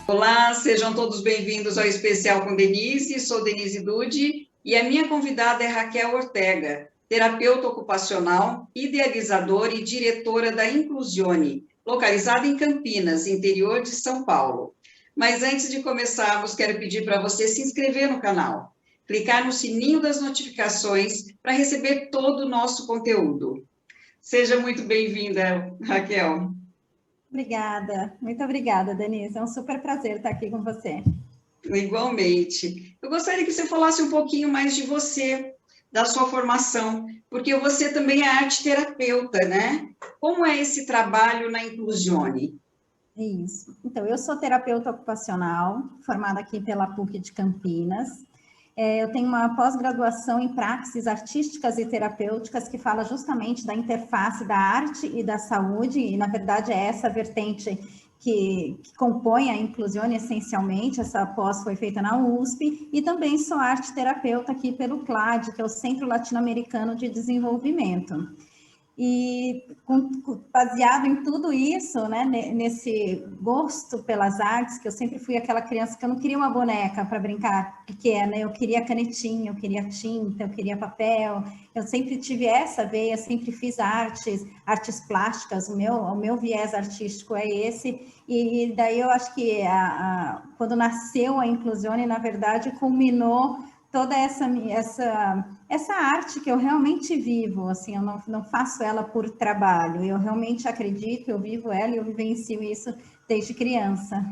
Olá, sejam todos bem-vindos ao Especial com Denise. Sou Denise Dude e a minha convidada é Raquel Ortega, terapeuta ocupacional, idealizadora e diretora da Inclusione, localizada em Campinas, interior de São Paulo. Mas antes de começarmos, quero pedir para você se inscrever no canal, clicar no sininho das notificações para receber todo o nosso conteúdo. Seja muito bem-vinda, Raquel. Obrigada, muito obrigada, Denise. É um super prazer estar aqui com você. Igualmente. Eu gostaria que você falasse um pouquinho mais de você, da sua formação, porque você também é arte-terapeuta, né? Como é esse trabalho na Inclusione? Isso. Então, eu sou terapeuta ocupacional, formada aqui pela PUC de Campinas. Eu tenho uma pós-graduação em praxis artísticas e terapêuticas que fala justamente da interface da arte e da saúde, e na verdade é essa vertente que compõe a Inclusione essencialmente. Essa pós foi feita na USP, e também sou arte-terapeuta aqui pelo CLAD, que é o Centro Latino-Americano de Desenvolvimento. E baseado em tudo isso, né, nesse gosto pelas artes, que eu sempre fui aquela criança que eu não queria uma boneca para brincar pequena, eu queria canetinha, eu queria tinta, eu queria papel, eu sempre tive essa veia, sempre fiz artes plásticas, o meu viés artístico é esse, e daí eu acho que quando nasceu a Inclusione, na verdade, culminou toda essa arte que eu realmente vivo, assim, eu não faço ela por trabalho, eu realmente acredito, eu vivo ela e eu vivencio isso desde criança.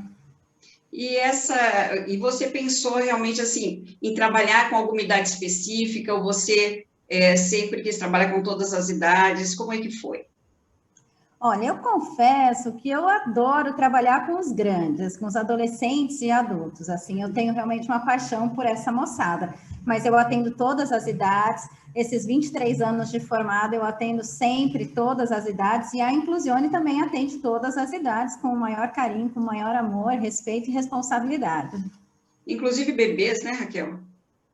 E você pensou realmente assim em trabalhar com alguma idade específica, ou você sempre quis trabalhar com todas as idades? Como é que foi? Olha, eu confesso que eu adoro trabalhar com os grandes, com os adolescentes e adultos, assim, eu tenho realmente uma paixão por essa moçada, mas eu atendo todas as idades, esses 23 anos de formada eu atendo sempre todas as idades, e a Inclusione também atende todas as idades, com o maior carinho, com o maior amor, respeito e responsabilidade. Inclusive bebês, né, Raquel?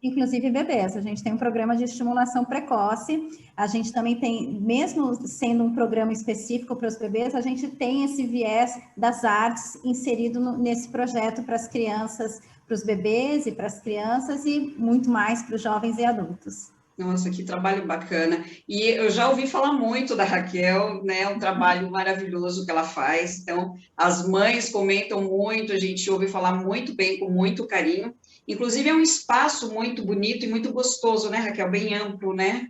Inclusive bebês, a gente tem um programa de estimulação precoce, a gente também tem, mesmo sendo um programa específico para os bebês, a gente tem esse viés das artes inserido nesse projeto para as crianças, para os bebês e para as crianças, e muito mais para os jovens e adultos. Nossa, que trabalho bacana. E eu já ouvi falar muito da Raquel, né? Um trabalho maravilhoso que ela faz. Então, as mães comentam muito, a gente ouve falar muito bem, com muito carinho. Inclusive, é um espaço muito bonito e muito gostoso, né, Raquel? Bem amplo, né?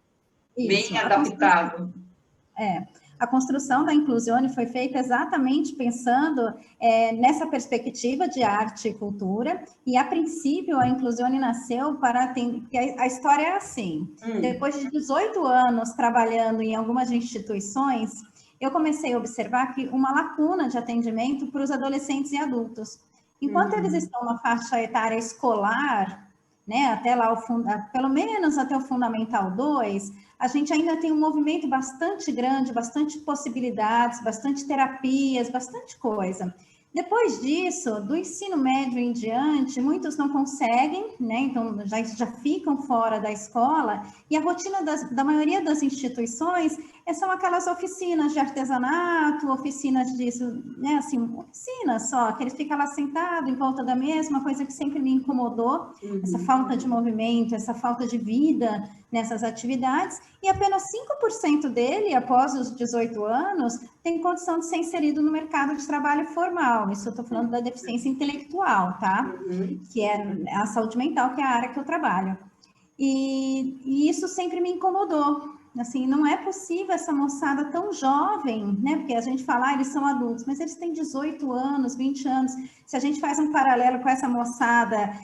Isso, Bem adaptado. A construção da Inclusione foi feita exatamente pensando nessa perspectiva de arte e cultura, e a princípio a Inclusione nasceu para atender, porque a história é assim, depois de 18 anos trabalhando em algumas instituições, eu comecei a observar que uma lacuna de atendimento para os adolescentes e adultos. Enquanto eles estão na faixa etária escolar, né, até lá, pelo menos até o Fundamental 2, a gente ainda tem um movimento bastante grande, bastante possibilidades, bastante terapias, bastante coisa. Depois disso, do ensino médio em diante, muitos não conseguem, né? Então já ficam fora da escola, e a rotina da maioria das instituições são aquelas oficinas de artesanato, oficinas disso, né? Assim, oficinas só, que eles ficam lá sentados em volta da mesma coisa que sempre me incomodou, essa falta de movimento, essa falta de vida nessas atividades, e apenas 5% dele, após os 18 anos, tem condição de ser inserido no mercado de trabalho formal. Isso eu estou falando da deficiência intelectual, tá? Que é a saúde mental, que é a área que eu trabalho. E isso sempre me incomodou. Assim, não é possível essa moçada tão jovem, né? Porque a gente fala, eles são adultos, mas eles têm 18 anos, 20 anos. Se a gente faz um paralelo com essa moçada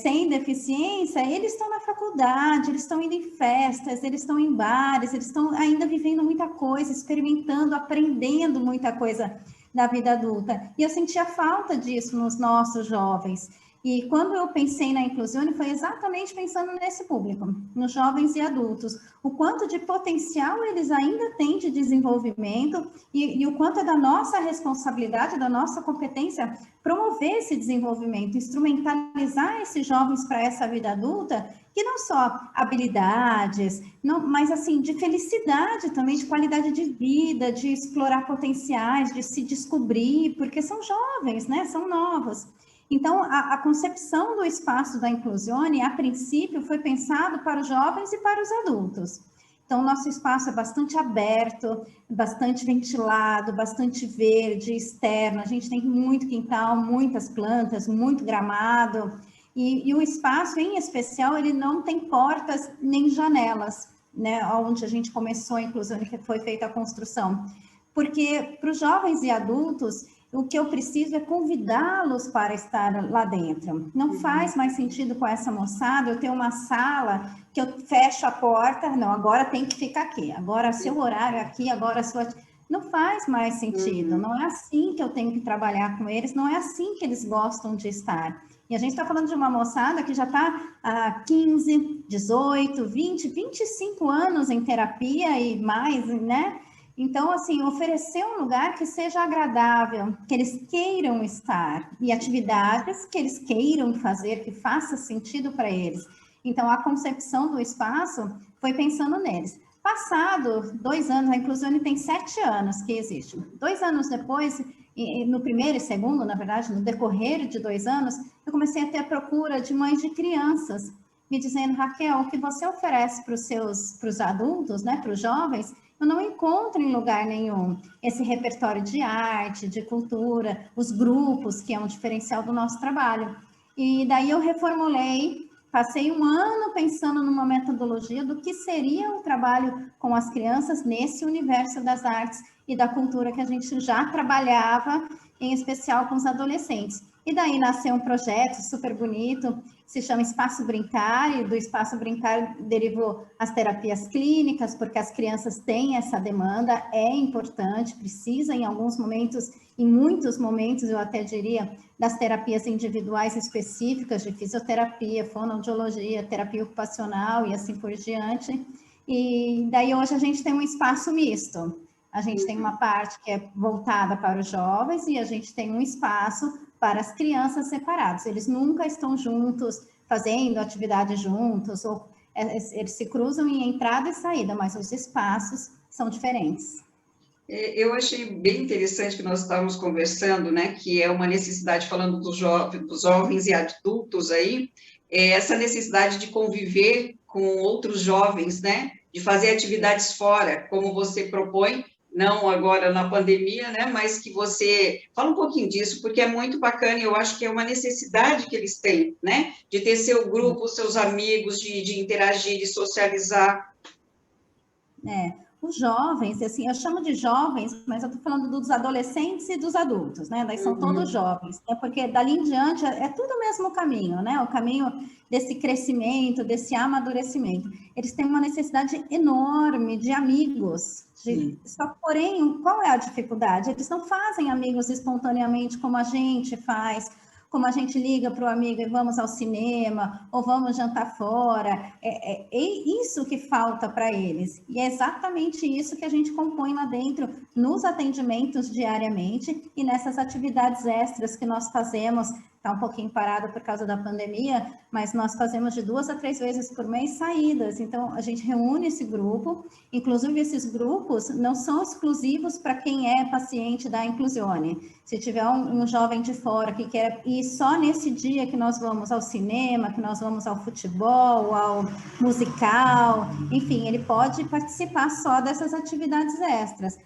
sem deficiência, eles estão na faculdade, eles estão indo em festas, eles estão em bares, eles estão ainda vivendo muita coisa, experimentando, aprendendo muita coisa da vida adulta. E eu sentia falta disso nos nossos jovens. E quando eu pensei na Inclusione, foi exatamente pensando nesse público, nos jovens e adultos, o quanto de potencial eles ainda têm de desenvolvimento e o quanto é da nossa responsabilidade, da nossa competência, promover esse desenvolvimento, instrumentalizar esses jovens para essa vida adulta, que não só habilidades, não, mas assim, de felicidade também, de qualidade de vida, de explorar potenciais, de se descobrir, porque são jovens, né? São novos. Então, a concepção do espaço da Inclusione, a princípio, foi pensado para os jovens e para os adultos. Então, o nosso espaço é bastante aberto, bastante ventilado, bastante verde, externo. A gente tem muito quintal, muitas plantas, muito gramado. E o espaço, em especial, ele não tem portas nem janelas, né? Onde a gente começou a Inclusione, que foi feita a construção. Porque para os jovens e adultos, o que eu preciso é convidá-los para estar lá dentro. Não faz mais sentido com essa moçada eu ter uma sala que eu fecho a porta, não, agora tem que ficar aqui, agora seu horário é aqui, agora sua... Não faz mais sentido, não é assim que eu tenho que trabalhar com eles, não é assim que eles gostam de estar. E a gente está falando de uma moçada que já está há 15, 18, 20, 25 anos em terapia e mais, né? Então, assim, oferecer um lugar que seja agradável, que eles queiram estar, e atividades que eles queiram fazer, que faça sentido para eles. Então, a concepção do espaço foi pensando neles. Passado 2 anos, a Inclusione tem 7 anos que existe. 2 anos depois, no primeiro e segundo, na verdade, no decorrer de 2 anos, eu comecei a ter a procura de mães de crianças, me dizendo, Raquel, o que você oferece para os adultos, né, para os jovens, eu não encontro em lugar nenhum esse repertório de arte, de cultura, os grupos, que é um diferencial do nosso trabalho. E daí eu reformulei, passei 1 ano pensando numa metodologia do que seria o trabalho com as crianças nesse universo das artes e da cultura que a gente já trabalhava, em especial com os adolescentes. E daí nasceu um projeto super bonito, se chama Espaço Brincar, e do Espaço Brincar derivou as terapias clínicas, porque as crianças têm essa demanda, é importante, precisa em alguns momentos, em muitos momentos, eu até diria, das terapias individuais específicas de fisioterapia, fonoaudiologia, terapia ocupacional e assim por diante. E daí hoje a gente tem um espaço misto. A gente tem uma parte que é voltada para os jovens e a gente tem um espaço para as crianças separados. Eles nunca estão juntos, fazendo atividade juntos, ou eles se cruzam em entrada e saída, mas os espaços são diferentes. Eu achei bem interessante que nós estávamos conversando, né, que é uma necessidade, falando dos jovens e adultos aí, essa necessidade de conviver com outros jovens, né, de fazer atividades fora, como você propõe, não agora na pandemia, né, mas que você fala um pouquinho disso, porque é muito bacana e eu acho que é uma necessidade que eles têm, né, de ter seu grupo, seus amigos, de interagir, de socializar. Os jovens, assim, eu chamo de jovens, mas eu estou falando dos adolescentes e dos adultos, né? Daí são todos jovens, né? Porque dali em diante é tudo o mesmo caminho, né? O caminho desse crescimento, desse amadurecimento. Eles têm uma necessidade enorme de amigos. Só porém, qual é a dificuldade? Eles não fazem amigos espontaneamente como a gente faz, como a gente liga para o amigo e vamos ao cinema, ou vamos jantar fora, é isso que falta para eles. E é exatamente isso que a gente compõe lá dentro, nos atendimentos diariamente e nessas atividades extras que nós fazemos. Está um pouquinho parado por causa da pandemia, mas nós fazemos de 2 a 3 vezes por mês saídas. Então, a gente reúne esse grupo, inclusive esses grupos não são exclusivos para quem é paciente da Inclusione. Se tiver um jovem de fora que quer ir só nesse dia que nós vamos ao cinema, que nós vamos ao futebol, ao musical, enfim, ele pode participar só dessas atividades extras.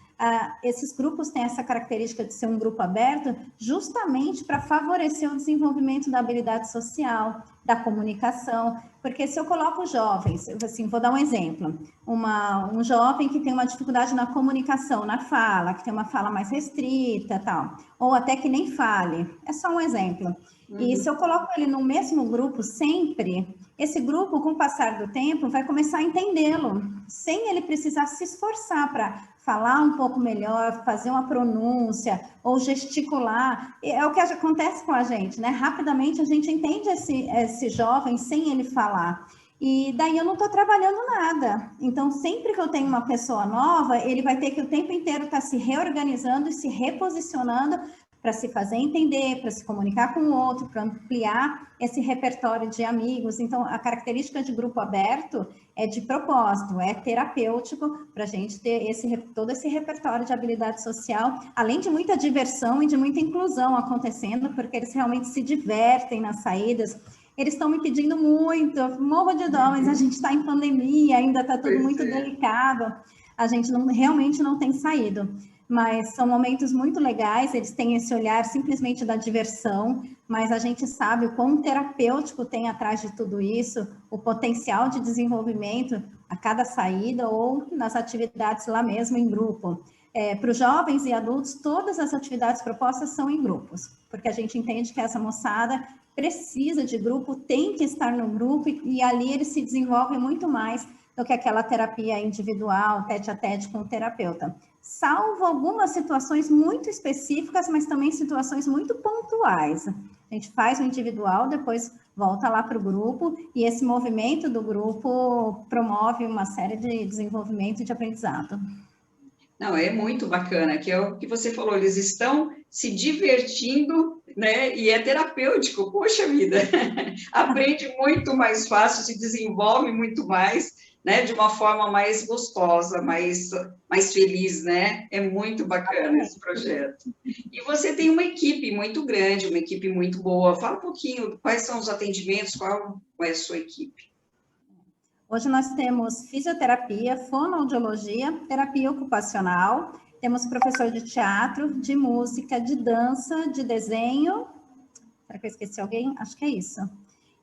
Esses grupos têm essa característica de ser um grupo aberto justamente para favorecer o desenvolvimento da habilidade social, da comunicação, porque se eu coloco jovens, assim, vou dar um exemplo, um jovem que tem uma dificuldade na comunicação, na fala, que tem uma fala mais restrita, tal, ou até que nem fale, é só um exemplo. E se eu coloco ele no mesmo grupo sempre, esse grupo, com o passar do tempo, vai começar a entendê-lo, sem ele precisar se esforçar para falar um pouco melhor, fazer uma pronúncia ou gesticular. É o que acontece com a gente, né? Rapidamente a gente entende esse jovem sem ele falar. E daí eu não estou trabalhando nada. Então, sempre que eu tenho uma pessoa nova, ele vai ter que o tempo inteiro estar se reorganizando e se reposicionando para se fazer entender, para se comunicar com o outro, para ampliar esse repertório de amigos. Então, a característica de grupo aberto é de propósito, é terapêutico para a gente ter todo esse repertório de habilidade social, além de muita diversão e de muita inclusão acontecendo, porque eles realmente se divertem nas saídas. Eles estão me pedindo muito, morro de dó, mas a gente está em pandemia, ainda está tudo muito delicado, a gente realmente não tem saído. Mas são momentos muito legais, eles têm esse olhar simplesmente da diversão, mas a gente sabe o quão terapêutico tem atrás de tudo isso, o potencial de desenvolvimento a cada saída ou nas atividades lá mesmo em grupo. Para os jovens e adultos, todas as atividades propostas são em grupos, porque a gente entende que essa moçada precisa de grupo, tem que estar no grupo e ali eles se desenvolvem muito mais do que aquela terapia individual, tete a tete com o terapeuta. Salvo algumas situações muito específicas, mas também situações muito pontuais. A gente faz o individual, depois volta lá para o grupo, e esse movimento do grupo promove uma série de desenvolvimento e de aprendizado. Não, é muito bacana, que é o que você falou, eles estão se divertindo, né? E é terapêutico, poxa vida, aprende muito mais fácil, se desenvolve muito mais, né? De uma forma mais gostosa, mais feliz, né? É muito bacana esse projeto. E você tem uma equipe muito grande, uma equipe muito boa. Fala um pouquinho, quais são os atendimentos, qual é a sua equipe? Hoje nós temos fisioterapia, fonoaudiologia, terapia ocupacional, temos professor de teatro, de música, de dança, de desenho. Será que eu esqueci alguém? Acho que é isso.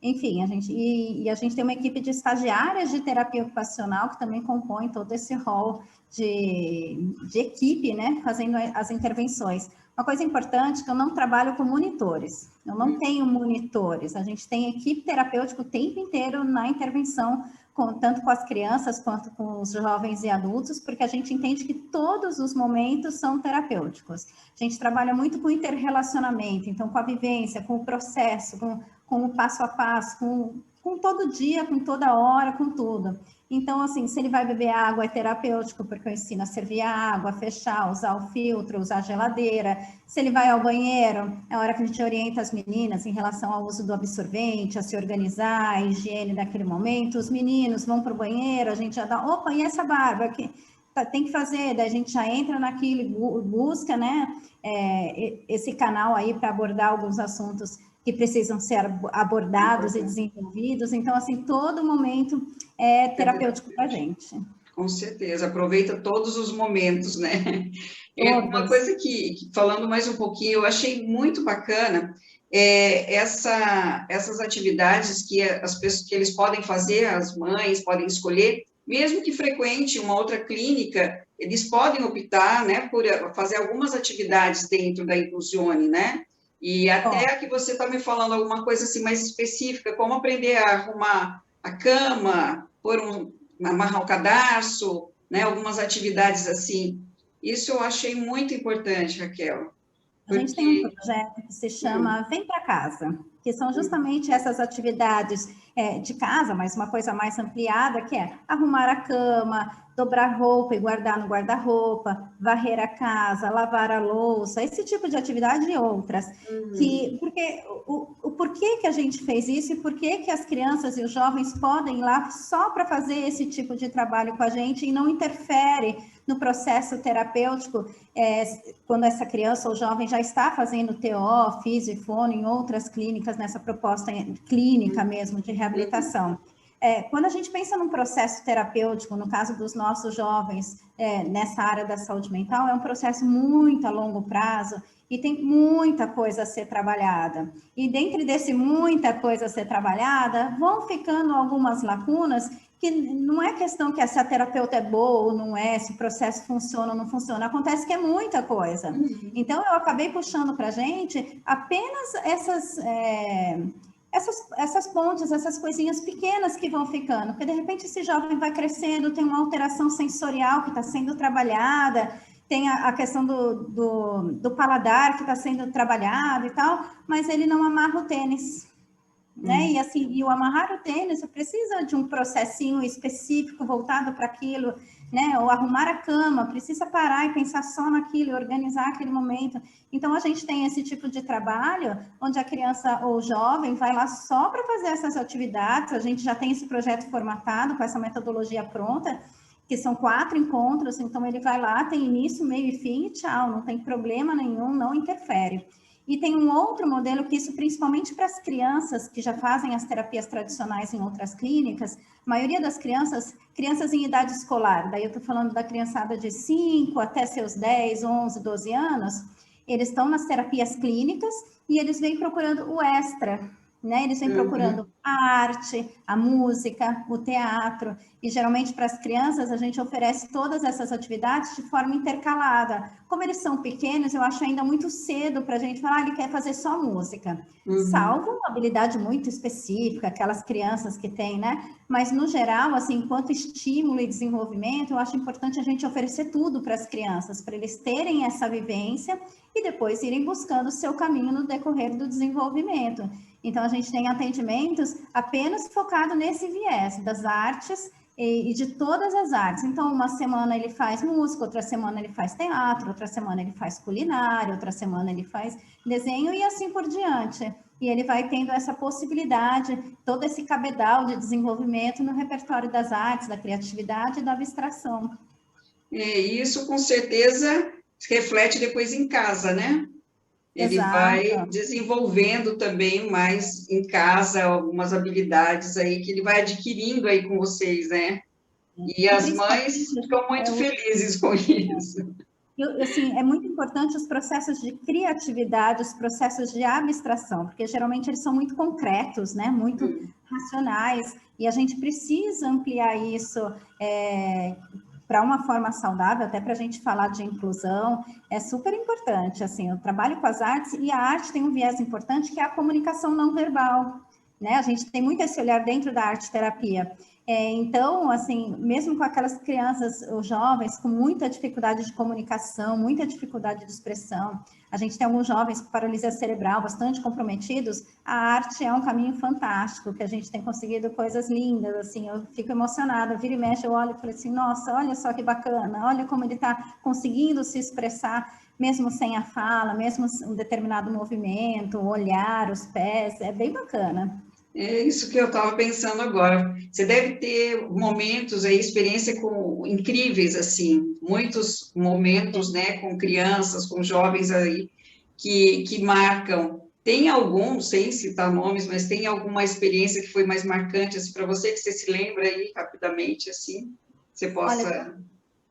Enfim, a gente tem uma equipe de estagiárias de terapia ocupacional que também compõe todo esse rol de equipe, né, fazendo as intervenções. Uma coisa importante é que eu não trabalho com monitores, eu não tenho monitores, a gente tem equipe terapêutica o tempo inteiro na intervenção, tanto com as crianças quanto com os jovens e adultos, porque a gente entende que todos os momentos são terapêuticos. A gente trabalha muito com interrelacionamento, então com a vivência, com o processo, com o passo a passo, com todo dia, com toda hora, com tudo. Então, assim, se ele vai beber água, é terapêutico, porque eu ensino a servir a água, a fechar, usar o filtro, usar a geladeira. Se ele vai ao banheiro, é a hora que a gente orienta as meninas em relação ao uso do absorvente, a se organizar, a higiene daquele momento. Os meninos vão para o banheiro, a gente já dá, opa, e essa barba aqui? Tem que fazer, daí a gente já entra naquilo e busca, né, esse canal aí para abordar alguns assuntos que precisam ser abordados e desenvolvidos. Então, assim, todo momento é terapêutico para a gente. Com certeza, aproveita todos os momentos, né? Uma coisa que, falando mais um pouquinho, eu achei muito bacana essas atividades que as pessoas, que eles podem fazer, as mães podem escolher, mesmo que frequente uma outra clínica, eles podem optar, né, por fazer algumas atividades dentro da Inclusione, né? E até que você está me falando alguma coisa assim mais específica, como aprender a arrumar a cama, amarrar o cadarço, né? Algumas atividades assim. Isso eu achei muito importante, Raquel. A gente tem um projeto que se chama Vem para Casa, que são justamente essas atividades de casa, mas uma coisa mais ampliada, que é arrumar a cama, dobrar roupa e guardar no guarda-roupa, varrer a casa, lavar a louça, esse tipo de atividade e outras. Porque o porquê que a gente fez isso e por que as crianças e os jovens podem ir lá só para fazer esse tipo de trabalho com a gente e não interfere no processo terapêutico, quando essa criança ou jovem já está fazendo TO, físio e fono em outras clínicas, nessa proposta clínica mesmo de reabilitação. Quando a gente pensa num processo terapêutico, no caso dos nossos jovens, nessa área da saúde mental, é um processo muito a longo prazo e tem muita coisa a ser trabalhada. E dentro desse muita coisa a ser trabalhada, vão ficando algumas lacunas que não é questão que se a terapeuta é boa ou não é, se o processo funciona ou não funciona, acontece que é muita coisa. Então, eu acabei puxando para a gente apenas essas pontes, essas coisinhas pequenas que vão ficando, porque de repente esse jovem vai crescendo, tem uma alteração sensorial que está sendo trabalhada, tem a questão do paladar que está sendo trabalhado e tal, mas ele não amarra o tênis. Né? E assim, e o amarrar o tênis precisa de um processinho específico voltado para aquilo, né? Ou arrumar a cama, precisa parar e pensar só naquilo, organizar aquele momento. Então a gente tem esse tipo de trabalho onde a criança ou jovem vai lá só para fazer essas atividades. A gente já tem esse projeto formatado com essa metodologia pronta, que são 4 encontros, então ele vai lá, tem início, meio e fim e tchau, não tem problema nenhum, não interfere. E tem um outro modelo que isso, principalmente para as crianças que já fazem as terapias tradicionais em outras clínicas, a maioria das crianças em idade escolar, daí eu estou falando da criançada de 5 até seus 10, 11, 12 anos, eles estão nas terapias clínicas e eles vêm procurando o extra, né? Eles vêm procurando a arte, a música, o teatro, e geralmente para as crianças a gente oferece todas essas atividades de forma intercalada. Como eles são pequenos, eu acho ainda muito cedo para a gente falar, ele quer fazer só música, salvo uma habilidade muito específica, aquelas crianças que têm, né? Mas no geral, assim, enquanto estímulo e desenvolvimento, eu acho importante a gente oferecer tudo para as crianças, para eles terem essa vivência e depois irem buscando o seu caminho no decorrer do desenvolvimento. Então, a gente tem atendimentos apenas focado nesse viés das artes e de todas as artes. Então, uma semana ele faz música, outra semana ele faz teatro, outra semana ele faz culinária, outra semana ele faz desenho e assim por diante. E ele vai tendo essa possibilidade, todo esse cabedal de desenvolvimento no repertório das artes, da criatividade e da abstração. Isso, com certeza, se reflete depois em casa, né? Ele vai desenvolvendo também mais em casa algumas habilidades aí que ele vai adquirindo aí com vocês, né? E as mães ficam muito felizes com isso. Assim, é muito importante os processos de criatividade, os processos de abstração, porque geralmente eles são muito concretos, né? Muito racionais, e a gente precisa ampliar isso para uma forma saudável, até para a gente falar de inclusão, é super importante, assim, eu trabalho com as artes, e a arte tem um viés importante, que é a comunicação não verbal, né? A gente tem muito esse olhar dentro da arte-terapia. Então, assim, mesmo com aquelas crianças ou jovens com muita dificuldade de comunicação, muita dificuldade de expressão, a gente tem alguns jovens com paralisia cerebral bastante comprometidos, a arte é um caminho fantástico, que a gente tem conseguido coisas lindas, assim, eu fico emocionada, vira e mexe, eu olho e falo assim, nossa, olha só que bacana, olha como ele está conseguindo se expressar, mesmo sem a fala, mesmo um determinado movimento, o olhar, os pés, é bem bacana. É isso que eu estava pensando agora. Você deve ter momentos aí, experiência incríveis, assim, muitos momentos, né, com crianças, com jovens aí, que marcam. Tem algum, sem citar nomes, mas tem alguma experiência que foi mais marcante, assim, para você, que você se lembra aí rapidamente, assim, você possa... Olha,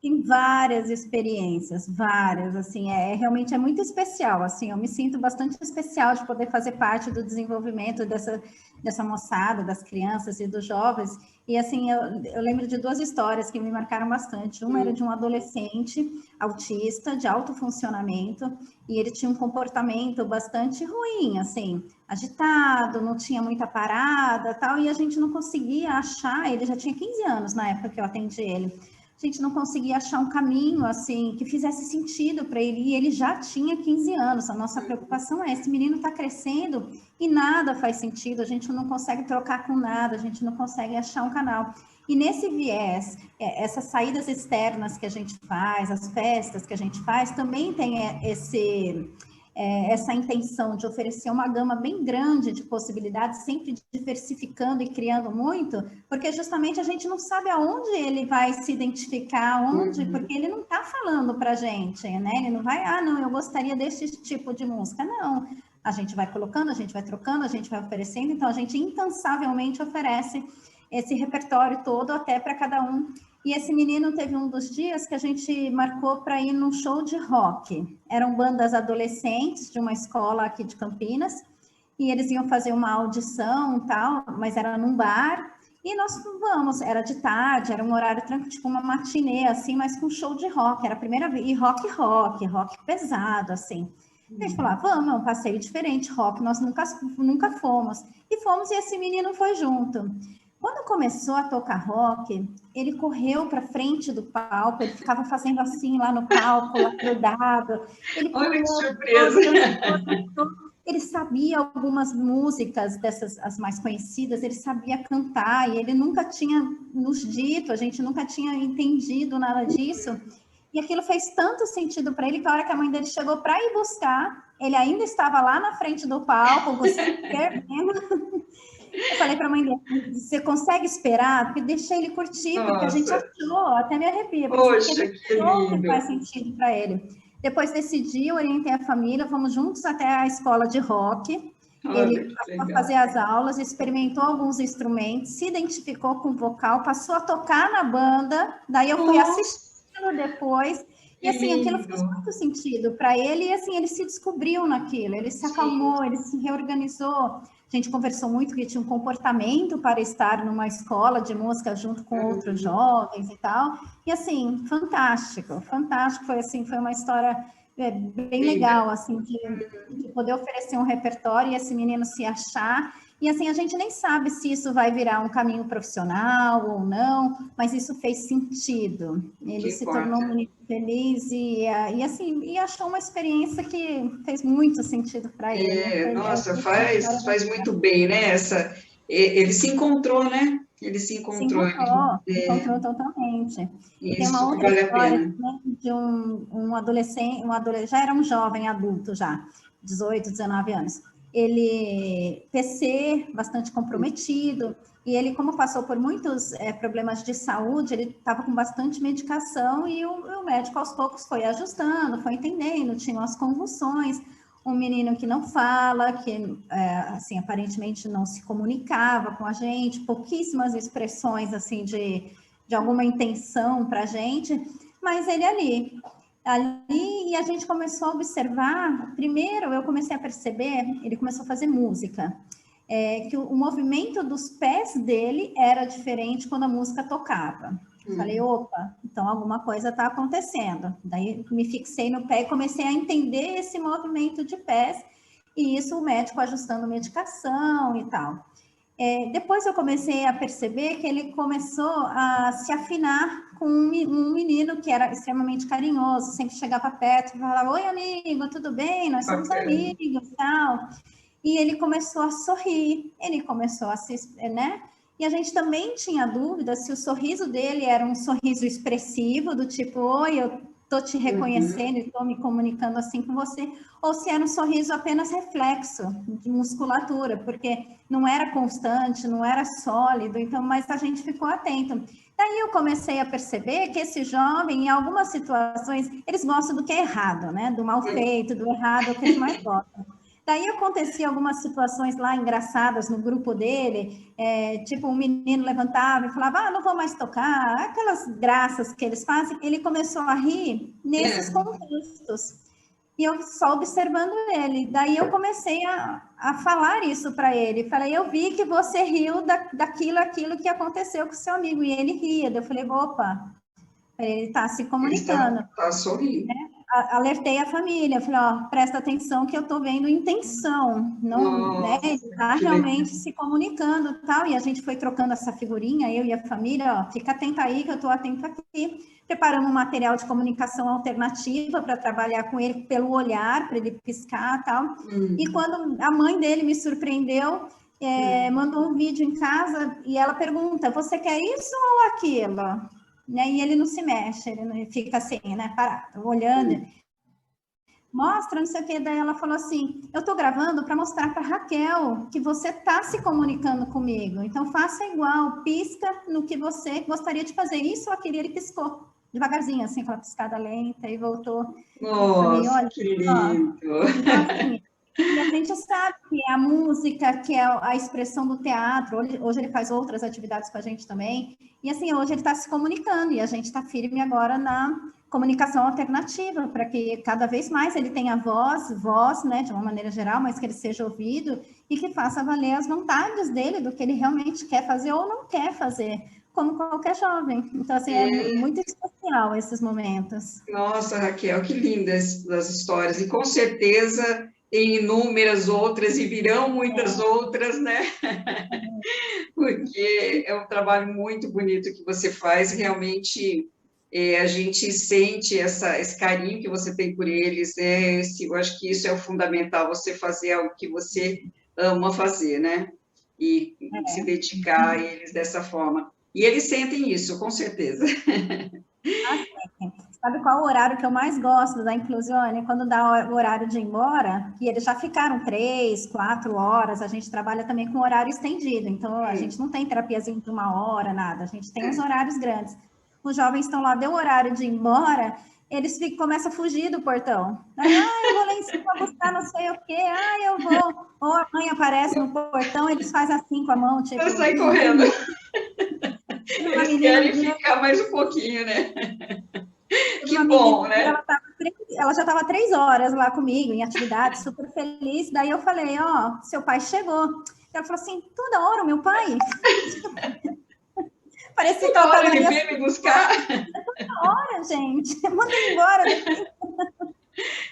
tem várias experiências, várias, assim, realmente é muito especial, assim, eu me sinto bastante especial de poder fazer parte do desenvolvimento dessa moçada, das crianças e dos jovens, e assim, eu lembro de 2 histórias que me marcaram bastante, uma era de um adolescente autista, de alto funcionamento, e ele tinha um comportamento bastante ruim, assim, agitado, não tinha muita parada, tal, e a gente não conseguia achar, ele já tinha 15 anos na época que eu atendi ele, a gente não conseguia achar um caminho assim que fizesse sentido para ele, e ele já tinha 15 anos. A nossa preocupação é: esse menino está crescendo e nada faz sentido, a gente não consegue trocar com nada, a gente não consegue achar um canal. E nesse viés, essas saídas externas que a gente faz, as festas que a gente faz, também tem essa intenção de oferecer uma gama bem grande de possibilidades, sempre diversificando e criando muito, porque justamente a gente não sabe aonde ele vai se identificar, onde, porque ele não está falando para a gente, né? Ele não vai, não, eu gostaria desse tipo de música, não. A gente vai colocando, a gente vai trocando, a gente vai oferecendo, então a gente incansavelmente oferece esse repertório todo até para cada um. E esse menino teve um dos dias que a gente marcou para ir num show de rock. Eram bandas adolescentes de uma escola aqui de Campinas, e eles iam fazer uma audição e tal, mas era num bar, E nós vamos, era de tarde, era um horário tranquilo, tipo uma matinê, assim, mas com show de rock, era a primeira vez, e rock pesado, assim. A gente falou, vamos, é um passeio diferente, rock, nós nunca fomos. E fomos e esse menino foi junto. Quando começou a tocar rock, ele correu para frente do palco, ele ficava fazendo assim lá no palco, lá grudado. Ele Olha que pulou, surpresa! ele sabia algumas músicas dessas, as mais conhecidas, ele sabia cantar, e ele nunca tinha nos dito, a gente nunca tinha entendido nada disso. E aquilo fez tanto sentido para ele que a hora que a mãe dele chegou para ir buscar, ele ainda estava lá na frente do palco, você perdendo. Eu falei para a mãe dele, você consegue esperar? Porque deixa ele curtir, porque a gente achou, até me arrepia, porque a gente achou que faz sentido para ele. Depois desse dia, eu orientei a família, fomos juntos até a escola de rock. Ele passou a fazer as aulas, experimentou alguns instrumentos, se identificou com o vocal, passou a tocar na banda, daí eu fui assistindo depois, e assim, aquilo fez muito sentido para ele, e assim, ele se descobriu naquilo, ele se acalmou, ele se reorganizou. A gente conversou muito que tinha um comportamento para estar numa escola de música junto com outros jovens e tal. E assim, fantástico, foi assim, foi uma história bem legal, assim, de poder oferecer um repertório e esse menino se achar. E assim, a gente nem sabe se isso vai virar um caminho profissional ou não, mas isso fez sentido. Ele se tornou um menino feliz e assim, e achou uma experiência que fez muito sentido para ele. Nossa, faz muito bem, né? Ele se encontrou, né? Ele se encontrou. Encontrou totalmente. Isso, tem uma outra vale história de um adolescente, já era um jovem adulto já, 18, 19 anos. Ele, PC, bastante comprometido, e ele, como passou por muitos problemas de saúde, ele estava com bastante medicação e o médico, aos poucos, foi ajustando, foi entendendo, tinham as convulsões, um menino que não fala, que, assim, aparentemente não se comunicava com a gente, pouquíssimas expressões, assim, de alguma intenção para a gente, mas ele ali, e a gente começou a observar, primeiro eu comecei a perceber, ele começou a fazer música, que o movimento dos pés dele era diferente quando a música tocava. Falei, opa, então alguma coisa está acontecendo. Daí me fixei no pé e comecei a entender esse movimento de pés, e isso o médico ajustando medicação e tal. Depois eu comecei a perceber que ele começou a se afinar com um menino que era extremamente carinhoso, sempre chegava perto e falava, oi amigo, tudo bem? Nós somos amigos e tal. E ele começou a sorrir, ele começou a se, né? E a gente também tinha dúvida se o sorriso dele era um sorriso expressivo, do tipo, oi, eu estou te reconhecendo e estou me comunicando assim com você, ou se era um sorriso apenas reflexo de musculatura, porque não era constante, não era sólido, então, mas a gente ficou atento. Daí eu comecei a perceber que esse jovem, em algumas situações, eles gostam do que é errado, né? Do mal feito, do errado, é o que eles mais gostam. Daí acontecia algumas situações lá engraçadas no grupo dele, tipo um menino levantava e falava, não vou mais tocar, aquelas graças que eles fazem, ele começou a rir nesses contextos. E eu só observando ele, daí eu comecei a falar isso para ele, falei, eu vi que você riu aquilo que aconteceu com seu amigo, e ele ria, daí eu falei, opa, ele está se comunicando. Ele está sorrindo. Alertei a família, falei, ó, presta atenção que eu estou vendo intenção, não, né, ele está realmente se comunicando e tal, e a gente foi trocando essa figurinha, eu e a família, ó, fica atenta aí que eu estou atento aqui, preparamos um material de comunicação alternativa para trabalhar com ele pelo olhar, para ele piscar e tal, e quando a mãe dele me surpreendeu, mandou um vídeo em casa, e ela pergunta, você quer isso ou aquilo? Né? E ele não se mexe, ele fica assim, né, parado, olhando, mostra, não sei o que, daí ela falou assim, eu tô gravando para mostrar para Raquel que você tá se comunicando comigo, então faça igual, pisca no que você gostaria de fazer, isso ou aquilo, ele piscou, devagarzinho, assim, aquela piscada lenta, e voltou. Nossa, falei, olha, que lindo! Então, assim, e a gente sabe que a música, que é a expressão do teatro, hoje ele faz outras atividades com a gente também, e assim, hoje ele está se comunicando, e a gente está firme agora comunicação alternativa, para que cada vez mais ele tenha voz, né, de uma maneira geral, mas que ele seja ouvido e que faça valer as vontades dele, do que ele realmente quer fazer ou não quer fazer, como qualquer jovem. Então, assim, é muito especial esses momentos. Nossa, Raquel, que lindas as histórias, e com certeza tem inúmeras outras e virão muitas outras, né? Porque é um trabalho muito bonito que você faz, realmente a gente sente esse carinho que você tem por eles, né? Eu acho que isso é o fundamental, você fazer algo que você ama fazer, né? E se dedicar a eles dessa forma. E eles sentem isso, com certeza. Sabe qual o horário que eu mais gosto da Inclusione? Quando dá o horário de ir embora, que eles já ficaram 3, 4 horas, a gente trabalha também com horário estendido, então a gente não tem terapiazinha de 1 hora, nada, a gente tem uns horários grandes. Os jovens estão lá, deu o horário de ir embora, eles começam a fugir do portão. Aí, eu vou lá em cima buscar não sei o quê, eu vou. Ou a mãe aparece no portão, eles fazem assim com a mão, tipo... Eu saio correndo. Eles querem ficar mais um pouquinho, né? Que bom, né? Ela já estava 3 horas lá comigo, em atividade, super feliz. Daí eu falei, seu pai chegou. Ela falou assim, toda hora o meu pai? Parecia toda hora ele veio me buscar. Toda hora, gente. Manda ele embora.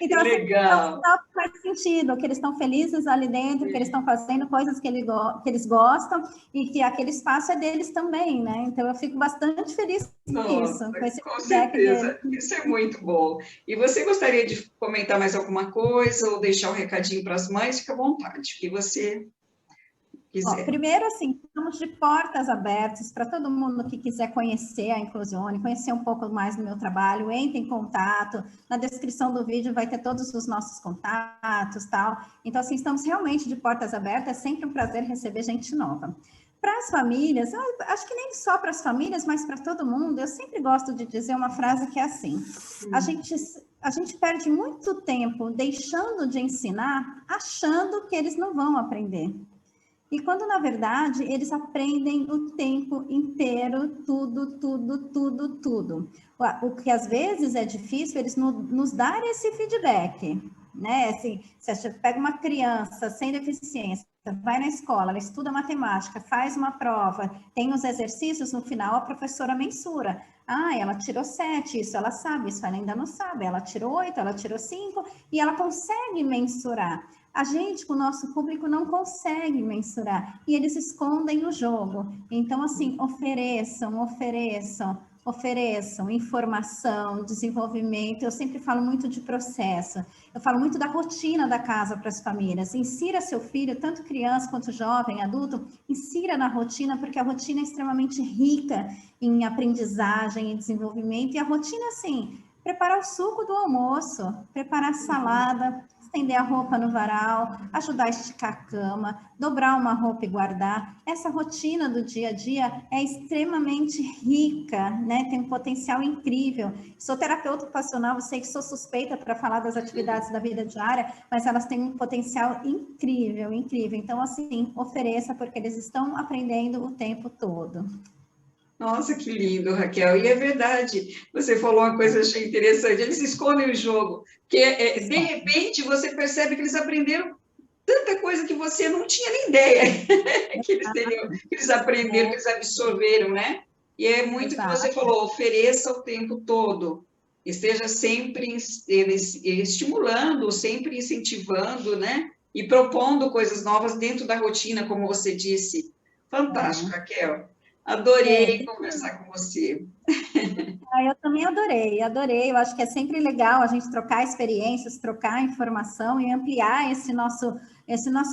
Então, que legal. Assim, faz sentido, que eles estão felizes ali dentro, que eles estão fazendo coisas que eles gostam e que aquele espaço é deles também, né? Então, eu fico bastante feliz com isso. Com certeza, isso é muito bom. E você gostaria de comentar mais alguma coisa ou deixar um recadinho para as mães? Fica à vontade, o que você quiser. Primeiro, assim, estamos de portas abertas para todo mundo que quiser conhecer a Inclusione, conhecer um pouco mais do meu trabalho, entre em contato. Na descrição do vídeo vai ter todos os nossos contatos, tal. Então, assim, estamos realmente de portas abertas, é sempre um prazer receber gente nova. Para as famílias, acho que nem só para as famílias, mas para todo mundo, eu sempre gosto de dizer uma frase que é assim: a gente perde muito tempo deixando de ensinar, achando que eles não vão aprender. E quando, na verdade, eles aprendem o tempo inteiro, tudo. O que às vezes é difícil, eles nos darem esse feedback, né? Assim, se você pega uma criança sem deficiência, vai na escola, ela estuda matemática, faz uma prova, tem os exercícios, no final a professora mensura. Ela tirou 7, isso ela sabe, isso ela ainda não sabe. Ela tirou 8, ela tirou 5, e ela consegue mensurar. A gente, com o nosso público, não consegue mensurar, e eles escondem o jogo. Então, assim, ofereçam informação, desenvolvimento. Eu sempre falo muito de processo, eu falo muito da rotina da casa para as famílias. Insira seu filho, tanto criança quanto jovem, adulto, insira na rotina, porque a rotina é extremamente rica em aprendizagem e desenvolvimento. E a rotina, assim, preparar o suco do almoço, preparar a salada, estender a roupa no varal, ajudar a esticar a cama, dobrar uma roupa e guardar. Essa rotina do dia a dia é extremamente rica, né? Tem um potencial incrível. Sou terapeuta ocupacional, sei que sou suspeita para falar das atividades da vida diária, mas elas têm um potencial incrível. Então, assim, ofereça, porque eles estão aprendendo o tempo todo. Nossa, que lindo, Raquel. E é verdade, você falou uma coisa que eu achei interessante, eles escondem o jogo, porque de repente você percebe que eles aprenderam tanta coisa que você não tinha nem ideia que eles aprenderam, que eles absorveram, né? E é muito o que você falou, ofereça o tempo todo, esteja sempre estimulando, sempre incentivando, né? E propondo coisas novas dentro da rotina, como você disse. Fantástico, Raquel. Adorei conversar com você. Eu também adorei. Eu acho que é sempre legal a gente trocar experiências, trocar informação e ampliar esse nosso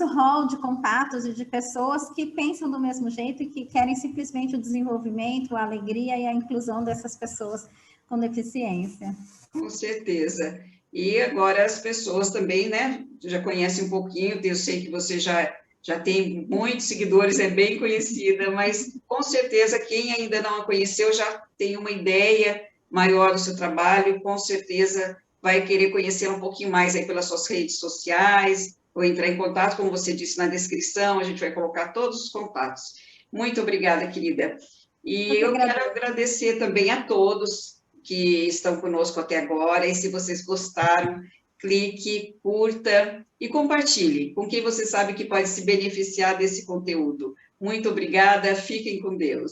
rol de contatos e de pessoas que pensam do mesmo jeito e que querem simplesmente o desenvolvimento, a alegria e a inclusão dessas pessoas com deficiência. Com certeza. E agora as pessoas também, né, já conhecem um pouquinho, eu sei que você já tem muitos seguidores, é bem conhecida, mas com certeza quem ainda não a conheceu já tem uma ideia maior do seu trabalho, com certeza vai querer conhecer um pouquinho mais aí pelas suas redes sociais, ou entrar em contato, como você disse na descrição, a gente vai colocar todos os contatos. Muito obrigada, querida. E eu quero agradecer também a todos que estão conosco até agora, e se vocês gostaram, clique, curta e compartilhe com quem você sabe que pode se beneficiar desse conteúdo. Muito obrigada, fiquem com Deus.